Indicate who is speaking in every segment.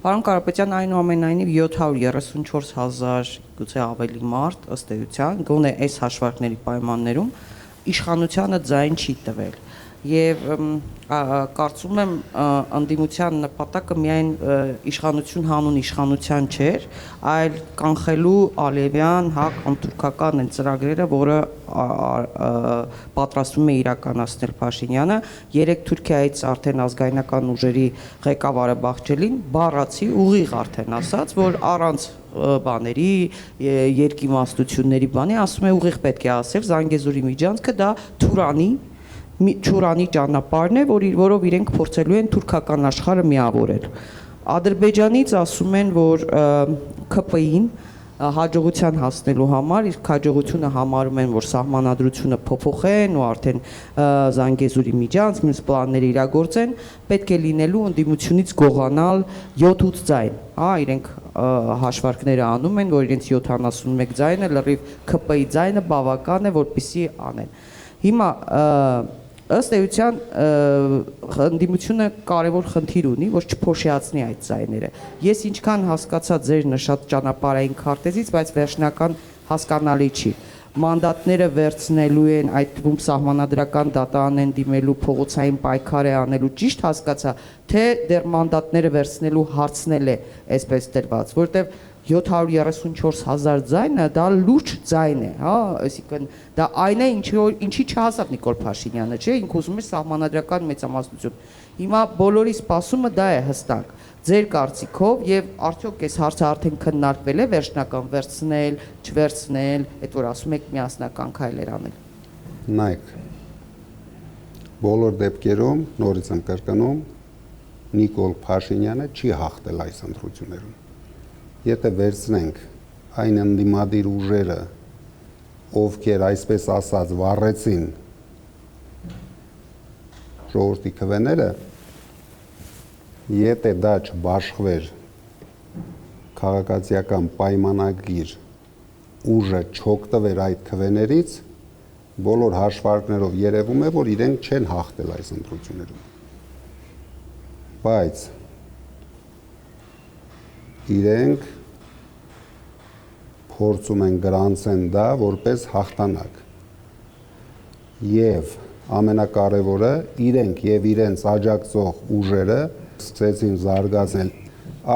Speaker 1: Պարոն Կարապետյան, այնուամենայնիվ 734,000 գուցե ավելի մարդ ըստ էության, գոնե այս հաշվարկների պայմաններում իշխանությանը ձայն չի տվել։ Եվ կարծում եմ ընդդիմության նպատակը միայն իշխանություն հանուն իշխանության չէր, այլ կանխելու Ալիևյան հակ անթուրքական այն ծրագրերը, որը պատրաստվում է իրականացնել Փաշինյանը, երեք Թուրքիայից արդեն ազգայնական ուժերի ղեկավարը Բաղչելին բառացի ուղիղ արդեն ասաց, որ առանց բաների, երկիմաստությունների բանի, ասում է ուղիղ պետք է ասել Զանգեզուրի միջանցքը դա Թուրանի ճանապարհն է, որով իրենք փորձելու են թուրքական աշխարհը միավորել։ Ադրբեջանից ասում են, որ ՔՊ-ին հաջողության հասնելու համար, իսկ հաջողությունը համարում են, որ սահմանադրությունը փոփոխեն ու արդեն Զանգեզուրի միջանց, մյուս պլանները իրագործեն, պետք է լինելու ընդդիմությունից գողանալ 7-8 ձայն։ Իրենք հաշվարկները անում են, որ իրենց 71 ձայնը լրիվ ՔՊ-ի ձայնը բավական է, որպեսզի անեն։ Հիմա ըստ էության ընդդիմությունը կարևոր խնդիր ունի, որ չփոշիացնի այդ ձայները։ Ես ինչքան հասկացա ձեր նշած ճանապարհային քարտեզից, բայց վերջնական հասկանալի չի։ Մանդատները վերցնելու են, այդ թվում սահմանադրական դատարան են դիմելու, փողոցային պայքար է անելու, ճիշտ հասկացա, թե դեռ մանդատները վերցնելու հարցնել է այսպես տրված, որտեղ 734,000 ձայնը դա լուրջ ձայն է, այսինքն դա այն է, ինչի չհասավ Նիկոլ Փաշինյանը, չէ, ինքը ուզում է սահմանադրական մեծամասնություն։ Հիմա բոլորի սպասումը դա է հստակ։ Ձեր կարծիքով եւ արդյոք այս հարցը արդեն քննարկվել է վերջնական վերցնել, չվերցնել, այդ որ ասում եք միասնական քայլեր անել։
Speaker 2: Նայեք, բոլոր դեպքերում նորից եմ կրկնում, Նիկոլ Փաշինյանը չի հաղթել այս ընտրություններում։ Եթե վերցնենք այն ընդդիմադիր ուժերը, ովքեր այսպես ասած վառեցին ժողովրդի քվեները, եթե դա չբաշխվեր քաղաքացիական պայմանագիր ուժը չօգտվեր այդ քվեներից, բոլոր հաշվարկներով երևում է, որ իրենք չեն հաղթել այս ընտրություններում։ Բայց իրենք փորձում են գրանցեն դա որպես հաղթանակ։ Եվ ամենակարևորը իրենք եւ իրենց աջակցող ուժերը սկսեցին զարգացնել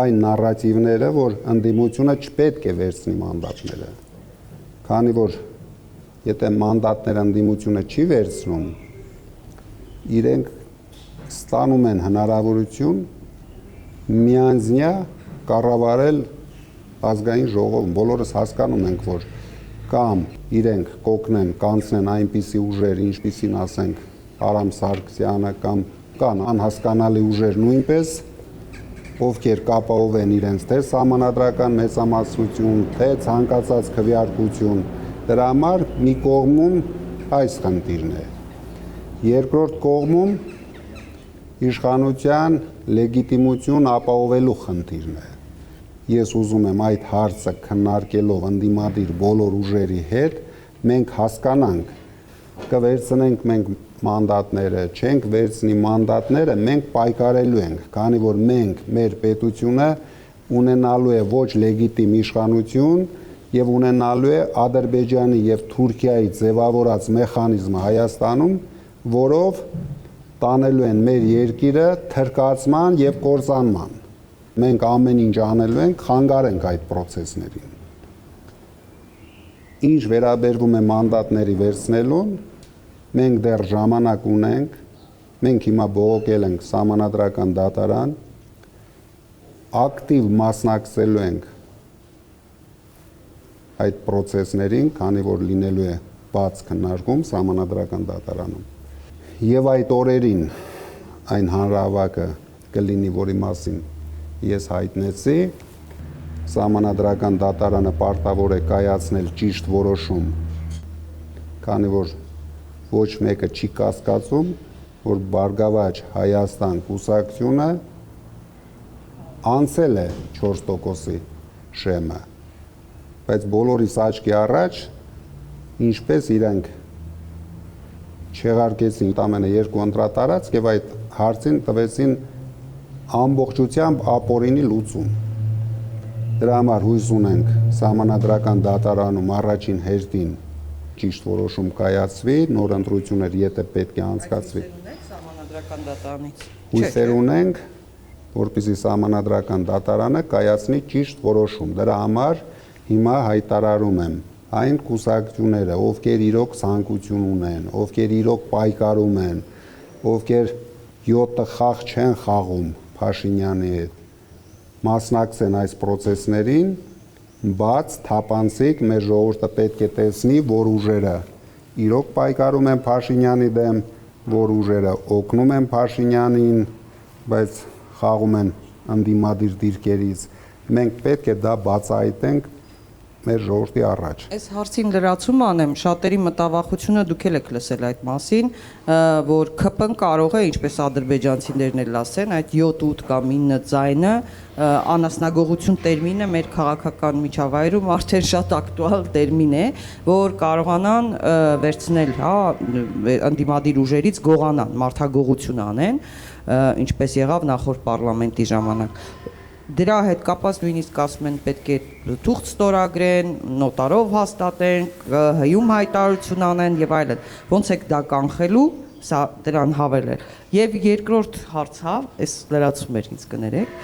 Speaker 2: այն նարատիվները, որ ընդդիմությունը չպետք է վերցնի մանդատները։ Քանի որ եթե մանդատները ընդդիմությունը չի վերցնում, իրենք ստանում են հնարավորություն միանձնյա կառավարել ազգային ժողովում, բոլորս հասկանում ենք, որ կամ իրենք կօգնեն, կանցնեն այնպիսի ուժեր, ինչպիսին ասենք Արամ Սարգսյանը կամ կան անհասկանալի ուժեր նույնպես, ովքեր կապահովեն իրենց թե սահմանադրական մեծամասնություն, թե ցանկացած քվեարկություն, դրա համար մի կողմում այս խնդիրն է։ Երկրորդ կողմում իշխանության լեգիտիմություն ապահովելու խնդիրն է։ Ես ուզում եմ այդ հարցը քննարկելով ընդդիմադիր բոլոր ուժերի հետ, մենք հասկանանք, կվերցնենք մենք մանդատները, չենք վերցնի մանդատները, մենք պայքարելու ենք, քանի որ մենք մեր պետությունը ունենալու է ոչ լեգիտիմ իշխանություն եւ ունենալու է Ադրբեջանի եւ Թուրքիայի ձևավորած մեխանիզմը Հայաստանում, որով տանելու են մեր երկիրը թրկացման եւ կործանման։ Մենք ամեն ինչ անելու ենք, խանգարենք այդ process-ներին։ Ինչ վերաբերվում է մանդատների վերցնելուն, մենք դեռ ժամանակ ունենք, մենք հիմա բողոքել ենք սահմանադրական դատարան, ակտիվ մասնակցելու ենք այդ process-ներին, քանի որ լինելու է բաց քննարկում սահմանադրական դատարանում։ Եվ այդ օրերին այն հանրահավաքը կլինի, որի մասին ես հայտնեցի, սահմանադրական դատարանը պարտավոր է կայացնել ճիշտ որոշում, քանի որ ոչ մեկը չի կասկածում, որ Բարգավաճ Հայաստան կուսակցությունը անցել է 4%-ի շեմը, բայց բոլորիս աչքի առաջ, ինչպես իրենք չեղարկեցին տամենը երկու ընտրատարածք եւ այդ հարցին տվեցին ամբողջությամբ ապօրինի լուծում։ Դրա համար հույս ունենք Սահմանադրական դատարանում առաջին հերթին ճիշտ որոշում կայացվի, նոր ընտրություններ եթե պետք է անցկացվի։
Speaker 1: Սահմանադրական դատարանից։
Speaker 2: Հույսեր ունենք, որպեսզի Սահմանադրական դատարանը կայացնի ճիշտ որոշում։ Դրա համար հիմա հայտարարում եմ այն կուսակցությունները, ովքեր իրոք ցանկություն ունեն, ովքեր իրոք պայքարում են, ովքեր 7 խաղ չեն խաղում Փաշինյանի հետ, մասնակցեն այս process-ներին, բաց, թափանցիկ, մեր ժողովուրդը պետք է տեսնի, որ ուժերը իրոք պայքարում են Փաշինյանի դեմ, որ ուժերը օգնում են Փաշինյանին, բայց խաղում են ընդդիմադիր դիրքերից։ Մենք պետք է դա բացահայտենք մեր ժողովրդի առաջ։
Speaker 1: Այս հարցին լրացում անեմ, շատերի մտավախությունը դուք եք լսել այդ մասին, որ ՔՊ-ն կարող է, ինչպես ադրբեջանցիներն էլ ասեն, այդ 7-8 կամ 9 ձայնը անասնագողություն տերմինը մեր քաղաքական միջավայրում արդեն շատ ակտուալ տերմին է, որ կարողանան վերցնել, ընդդիմադիր ուժերից գողանան, մարդագողություն անեն, ինչպես եղավ նախորդ պարլամենտի ժամանակ։ Դրա հետ կապված նույնիսկ ասում են պետք է թուղթ ստորագրեն, նոտարով հաստատեն, ՀՀ-ում հայտարարություն անեն եւ այլն։ Ոնց եք դա կանխելու, սա դրան հավելել։ Եվ երկրորդ հարցը, այս լրացում էր ինձ կներեք,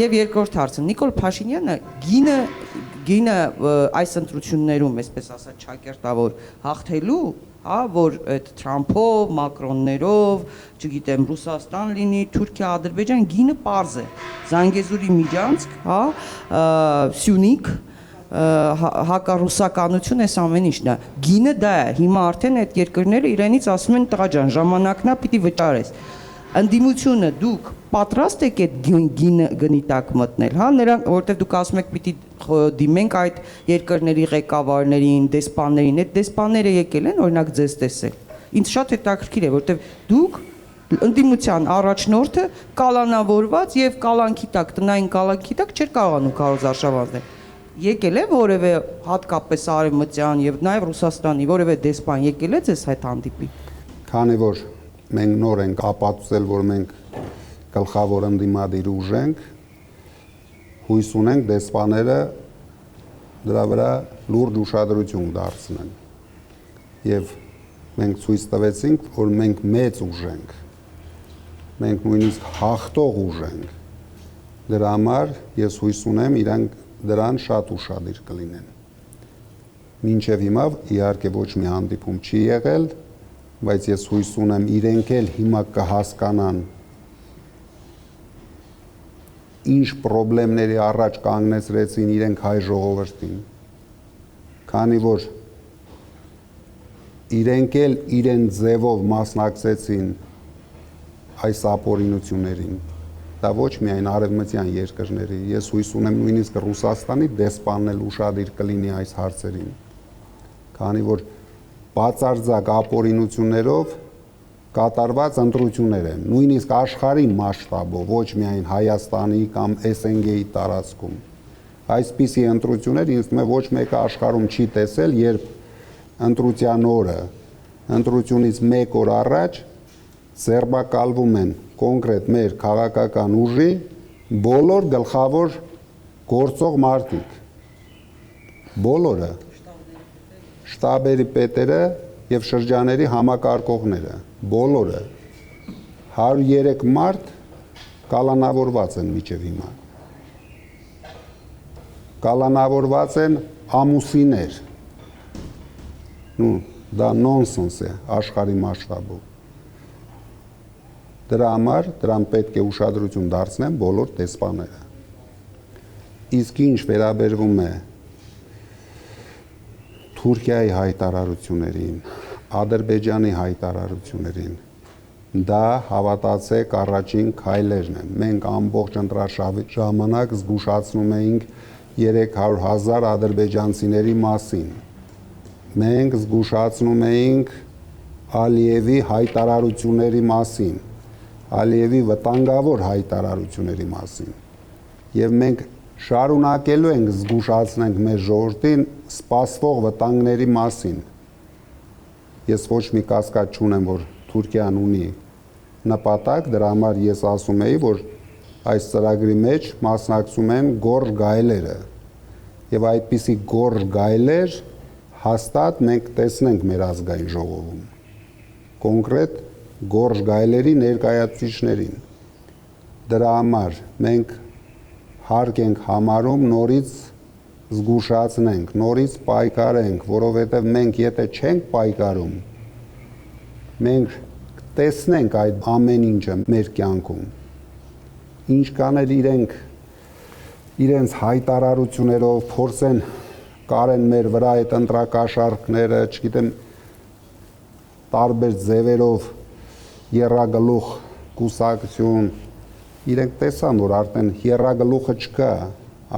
Speaker 1: եւ երկրորդ հարցը Նիկոլ Փաշինյանը գինը այս ընտրություններում, այսպես ասած, ճակերտավոր հաղթելու, որ այդ Թրամփով, Մակրոններով, չգիտեմ, Ռուսաստան լինի, Թուրքիա, Ադրբեջան, գինը պարզ է։ Զանգեզուրի միջանցք, Սյունիք, հակառուսականություն, այս ամեն ինչն է։ Գինը դա է։ Հիմա արդեն այդ երկրները իրենից ասում են տղա ջան, ժամանակն է պիտի վճարես։ Ընդդիմությունը դուք պատրաստ եք այդ գնի տակ մտնել, նրանք, որովհետև դուք ասում եք պիտի դիմենք այդ երկրների ղեկավարներին, դեսպաններին, այդ դեսպանները եկել են օրինակ ձեզ տեսել։ Ինձ շատ հետաքրքիր է, որովհետև դուք ընդդիմության առաջնորդը կալանավորված եւ կալանքի տակ, տնային կալանքի տակ չէր կարողանում Քարոզ Արշավանցնել։ Եկել է որևէ հատկապես արևմտյան եւ նաեւ Ռուսաստանի որևէ դեսպան եկել է ձեզ հետ հանդիպի։
Speaker 2: Քանի որ մենք նոր ենք ապացուցել, որ մենք գլխավոր ընդդիմադիր ուժ ենք, հույս ունենք դեսպաները դրա վրա լուրջ ուշադրություն դարձնեն։ Եվ մենք ցույց տվեցինք, որ մենք մեծ ուժ ենք։ Մենք նույնիսկ հաղթող ուժ ենք։ Դրա համար ես հույս ունեմ, իրանք դրան շատ ուշադիր կլինեն։ Մինչև հիմա իհարկե ոչ մի հանդիպում չի եղել, բայց ես հույս ունեմ իրենք էլ հիմա կհասկանան ինչ խնդիրների առաջ կանգնեցրեցին իրենք հայ ժողովրդին, քանի որ իրենք էլ իրեն ձևով մասնակցեցին այս ապօրինություններին, դա ոչ միայն արևմտյան երկրների, ես հույս ունեմ նույնիսկ Ռուսաստանի դեսպանն էլ ուշադիր կլինի այս հարցերին, քանի որ բացարձակ ապօրինություններով կատարված ընտրություններ են, նույնիսկ աշխարհի մասշտաբով, ոչ միայն Հայաստանի կամ ՍՆԳ-ի տարածքում։ Այսպիսի ընտրություններ ինձ թվում է ոչ մեկը աշխարհում չի տեսել, երբ ընտրության օրը, ընտրությունից 1 օր առաջ ձեռբակալվում են կոնկրետ մեր քաղաքական ուժի բոլոր գլխավոր գործող մարդիկ, բոլորը, շտաբերի պետերը եւ շրջաների համակարգողները, բոլորը 103 մարդ կալանավորված են միջև հիմա։ Կալանավորված են ամուսիներ։ Դա նոնսենս է աշխարհի մասշտաբով։ Դրա համար դրան պետք է ուշադրություն դարձնեն բոլոր դեսպանները։ Իսկ ինչ վերաբերվում է Թուրքիայի հայտարարություններին, Ադրբեջանի հայտարարություններին, դա հավատացեք առաջին քայլերն են։ Մենք ամբողջ ընտրաշրջանակ զգուշացնում էինք 300,000 ադրբեջանցիների մասին։ Մենք զգուշացնում էինք Ալիևի հայտարարությունների մասին, Ալիևի վտանգավոր հայտարարությունների մասին։ Եվ մենք շարունակելու ենք զգուշացնենք մեր ժողովրդին սպասվող վտանգների մասին։ Ես ոչ մի կասկած չունեմ, որ Թուրքիան ունի նպատակ, դրա համար ես ասում էի, որ այս ծրագրի մեջ մասնակցում են գորժ գայլերը։ Եվ այդպիսի գորժ գայլեր հաստատ մենք տեսնենք մեր ազգային ժողովում։ Կոնկրետ գորժ գայլերի ներկայացուցիչներին։ Դրա համար մենք հարկ ենք համարում նորից զգուշացնենք, նորից պայքարենք, որովհետև մենք եթե չենք պայքարում, մենք տեսնենք այդ ամեն ինչը մեր կյանքում։ Ինչ կանել իրենց հայտարարություններով փորձեն կարեն մեր վրա այդ ընտրակաշառքները, չգիտեմ, տարբեր ձևերով եռագլուխ կուսակցություն, իրենք տեսան, որ արդեն եռագլուխը չկա,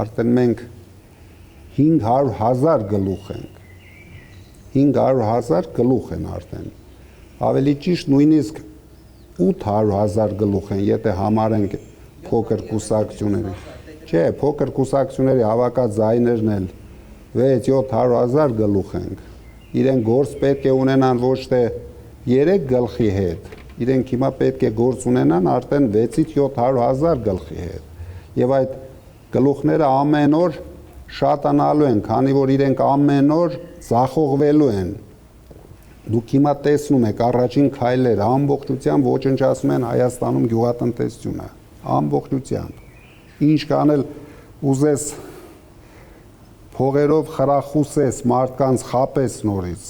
Speaker 2: արդեն մենք 500,000 գլուխ ենք, 500,000 գլուխ են արդեն, ավելի ճիշտ նույնիսկ 800,000 գլուխ են, եթե համարենք փոքր կուսակցությունների, չէ, փոքր կուսակցությունների հավաքած ձայներն էլ 600,000-700,000 գլուխ ենք, իրենք գործ պետք է ունենան ոչ թե 3 գլխի հետ, իրենք հիմա պետք է գործ ունենան արդեն 600-700,000 գլխի հետ եւ այդ գլուխները ամեն օր շատանալու են, քանի որ իրենք ամեն օր ձախողվելու են։ Դուք հիմա տեսնում եք առաջին քայլերը ամբողջությամբ ոչնչացնում են Հայաստանում գյուղատնտեսությունը, ամբողջությամբ։ Ինչ կանել ուզես փողերով խրախուսես, մարդկանց խապես նորից,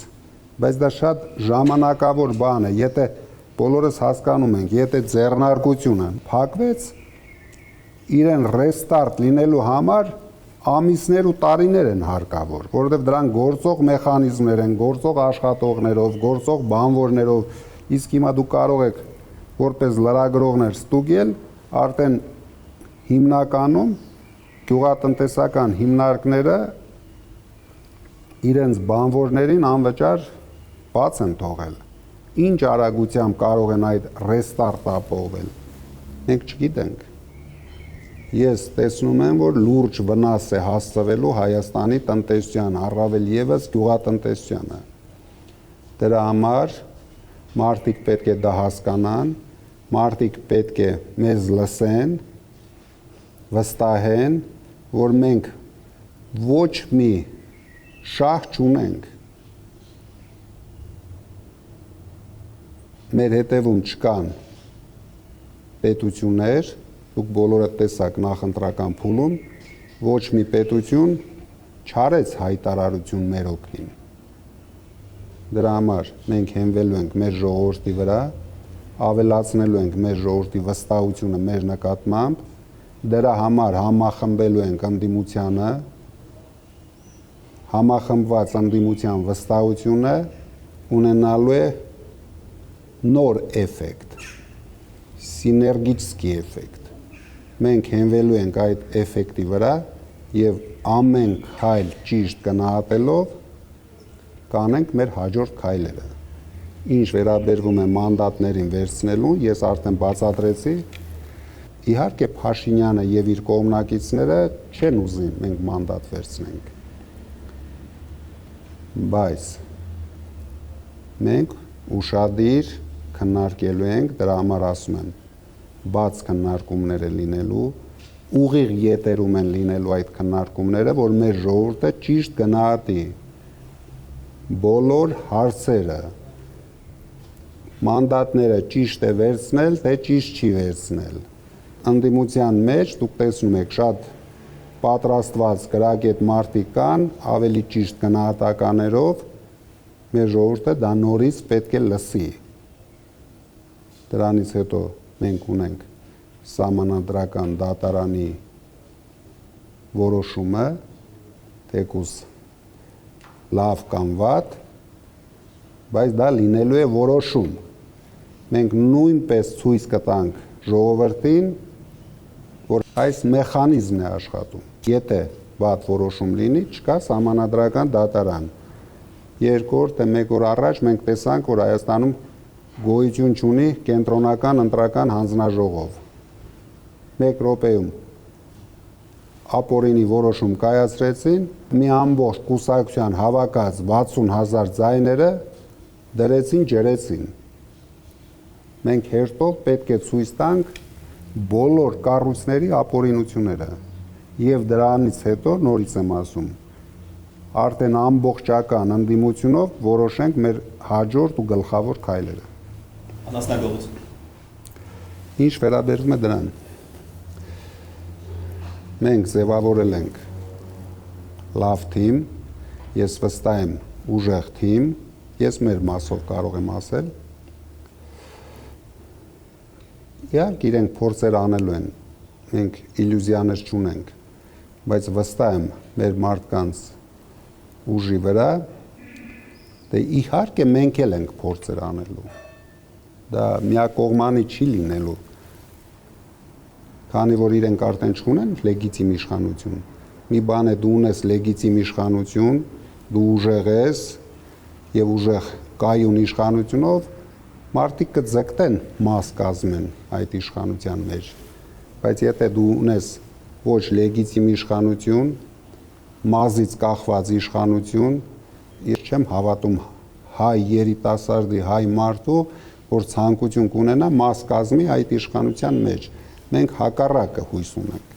Speaker 2: բայց դա շատ ժամանակավոր բան է, եթե բոլորս հասկանում ենք, եթե ձեռնարկությունը փակվեց, իրեն ռեստարտ լինելու համար ամիսներ ու տարիներ են հարկավոր, որովհետև դրան գործող մեխանիզմներ են, գործող աշխատողներով, գործող բանվորներով, իսկ հիմա դուք կարող եք որպես լրագրողներ ստուգել, արդեն հիմնականում գյուղատնտեսական հիմնարկները իրենց բանվորներին անվճար բաց են թողել։ Ինչ արագությամբ կարող են այդ ռեստարտը ապահովել, մենք չգիտենք։ Ես տեսնում եմ, որ լուրջ վնաս է հասցվելու Հայաստանի տնտեսությանը, առավել ևս գյուղատնտեսությանը։ Դրա համար մարդիկ պետք է դա հասկանան, մարդիկ պետք է մեզ լսեն, վստահեն, որ մենք ոչ մի շահ չունենք։ Մեր հետևում չկան պետություններ, դուք բոլորը տեսաք նախընտրական փուլում, ոչ մի պետություն չարեց հայտարարություն մեր օգտին։ Դրա համար մենք հենվելու ենք մեր ժողովրդի վրա, ավելացնելու ենք մեր ժողովրդի վստահությունը մեր նկատմամբ, դրա համար համախմբելու ենք ընդդիմությանը, համախմբված ընդդիմության վստահությունը ունենալու է նոր էֆեկտ, սիներգիչսկի էֆեկտ։ Մենք հենվելու ենք այդ էֆեկտի վրա եւ ամեն քայլ ճիշտ գնահատելով կանենք մեր հաջորդ քայլերը։ Ինչ վերաբերվում է մանդատներին վերցնելու, ես արդեն բացատրեցի, իհարկե Փաշինյանը եւ իր կողմնակիցները չեն ուզի մենք մանդատ վերցնենք։ Բայց մենք ուշադիր քննարկելու ենք, դրա համար ասում եմ, բաց քննարկումներ են լինելու, ուղիղ ետերում են լինելու այդ քննարկումները, որ մեր ժողովուրդը ճիշտ գնահատի բոլոր հարցերը, մանդատները ճիշտ է վերցնել, թե ճիշտ չի վերցնել։ Ընդդիմության մեջ դուք տեսնում եք շատ պատրաստված գրագետ մարդիկ կան, ավելի ճիշտ գնահատականներով, մեր ժողովուրդը դա նորից պետք է լսի։ Դրանից հետո մենք ունենք սահմանադրական դատարանի որոշումը, թեկուզ լավ կամ վատ, բայց դա լինելու է որոշում։ Մենք նույնպես ցույց կտանք ժողովրդին, որ այս մեխանիզմն է աշխատում։ Եթե վատ որոշում լինի, չկա սահմանադրական դատարան։ Երկրորդ թե մեկ օր առաջ մենք տեսանք, որ Հայաստանում գոյություն չունի կենտրոնական ընտրական հանձնաժողով։ 1 րոպեում ապօրինի որոշում կայացրեցին, մի ամբողջ կուսակցության հավաքած 60,000 ձայները դրեցին, ջրեցին։ Մենք հերթով պետք է ցույց տանք, բոլոր կառույցների ապօրինությունները եւ դրանից հետո նորից եմ ասում արդեն ամբողջական ընդդիմությունով որոշենք մեր հաջորդ ու գլխավոր քայլերը։
Speaker 3: Անասնագողություն։
Speaker 2: Ինչ վերաբերում է դրան։ Մենք ձևավորել ենք լավ թիմ, ես վստահ եմ ուժեղ թիմ, ես մեր մասով կարող եմ ասել։ Իհարկե իրենք փորձեր անելու են, մենք իլյուզիաներ չունենք, բայց վստահ եմ մեր մարդկանց ուժի վրա, դե իհարկե մենք էլ ենք փորձեր անելու։ Դա միակողմանի չի լինելու, քանի որ իրենք արդեն չունեն լեգիտիմ իշխանություն։ Մի բան է դու ունես լեգիտիմ իշխանություն, դու ուժեղ ես եւ ուժեղ կայուն իշխանությունով մարդիկ կձգտեն մաս կազմեն այդ իշխանության մեջ, բայց եթե դու ունես ոչ լեգիտիմ իշխանություն, մազից կախված իշխանություն, ես չեմ հավատում հայ երիտասարդի, հայ մարդու, որ ցանկություն կունենա մաս կազմի այդ իշխանության մեջ։ Մենք հակառակը հույս ունենք։